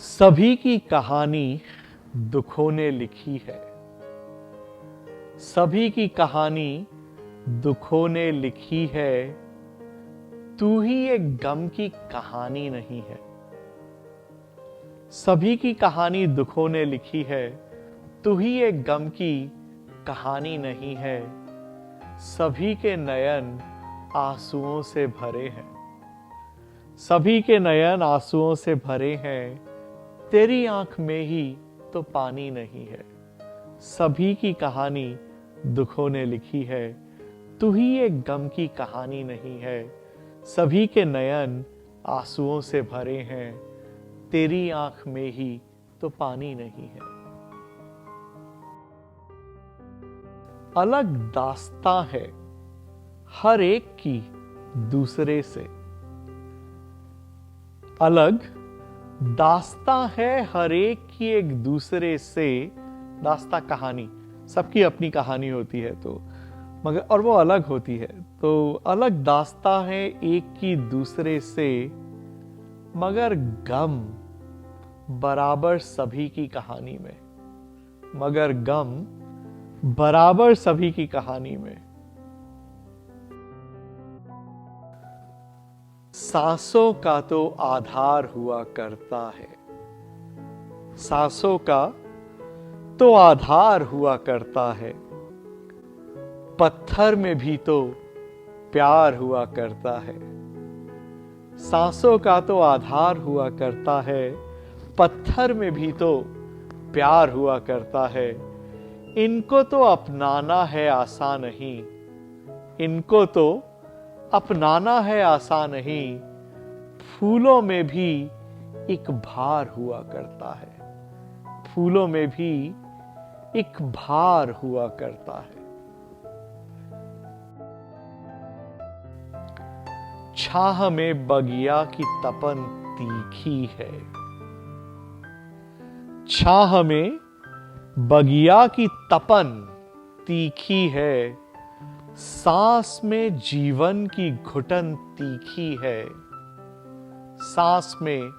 सभी की कहानी दुखों ने लिखी है। सभी की कहानी दुखों ने लिखी है। तू ही एक गम की कहानी नहीं है। सभी की कहानी दुखों ने लिखी है। तू ही एक गम की कहानी नहीं है। सभी के नयन आंसुओं से भरे हैं। सभी के नयन आंसुओं से भरे हैं। तेरी आंख में ही तो पानी नहीं है। सभी की कहानी दुखों ने लिखी है। तू ही एक गम की कहानी नहीं है। सभी के नयन आंसुओं से भरे हैं। तेरी आंख में ही तो पानी नहीं है। अलग दास्तां है हर एक की दूसरे से। अलग दास्तां है हर एक की एक दूसरे से। दास्तां कहानी, सबकी अपनी कहानी होती है तो मगर और वो अलग होती है। तो अलग दास्तां है एक की दूसरे से, मगर गम बराबर सभी की कहानी में। मगर गम बराबर सभी की कहानी में। सांसों का तो आधार हुआ करता है। सांसों का तो आधार हुआ करता है। पत्थर में भी तो प्यार हुआ करता है। सांसों का तो आधार हुआ करता है। पत्थर में भी तो प्यार हुआ करता है। इनको तो अपनाना है आसान नहीं। इनको तो अपनाना है आसान नहीं। फूलों में भी एक भार हुआ करता है। फूलों में भी एक भार हुआ करता है। छाह में बगिया की तपन तीखी है। छाह में बगिया की तपन तीखी है। सांस में जीवन की घुटन तीखी है। सांस में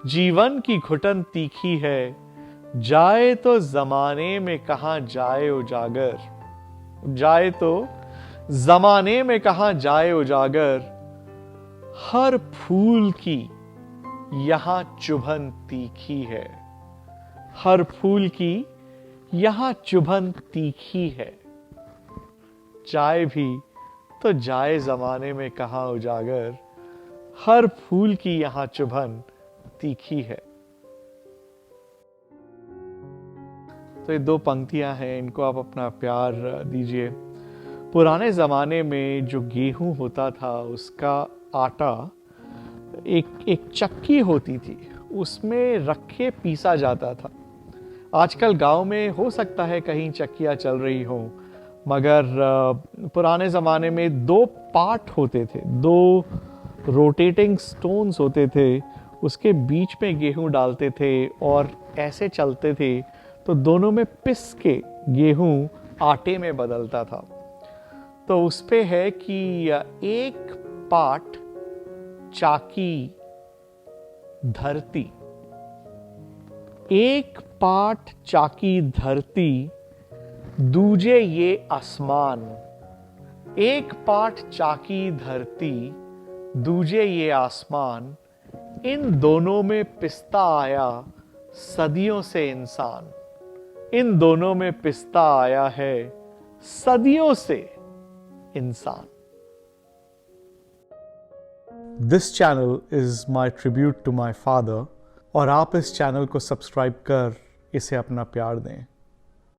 जीवन की घुटन तीखी है। जाए तो जमाने में कहां जाए उजागर। जाए तो जमाने में कहां जाए उजागर। हर फूल की यहां चुभन तीखी है। हर फूल की यहां चुभन तीखी है। जाए भी तो जाए जमाने में कहां उजागर। हर फूल की यहां चुभन तीखी है। तो ये दो पंक्तियां हैं, इनको आप अपना प्यार दीजिए। पुराने जमाने में जो गेहूं होता था उसका आटा एक चक्की होती थी, उसमें रख के पीसा जाता था। आजकल गांव में हो सकता है कहीं चक्कियां चल रही हो, मगर पुराने ज़माने में दो पार्ट होते थे, दो रोटेटिंग स्टोन्स होते थे। उसके बीच में गेहूं डालते थे और ऐसे चलते थे, तो दोनों में पिस के गेहूं आटे में बदलता था। तो उस पे है कि एक पार्ट चाकी धरती, एक पार्ट चाकी धरती, दूजे ये आसमान। एक पार्ट चाकी धरती, दूजे ये आसमान। इन दोनों में पिसता आया सदियों से इंसान। इन दोनों में पिसता आया है सदियों से इंसान। This channel is my tribute to my father, और आप इस चैनल को सब्सक्राइब कर इसे अपना प्यार दें।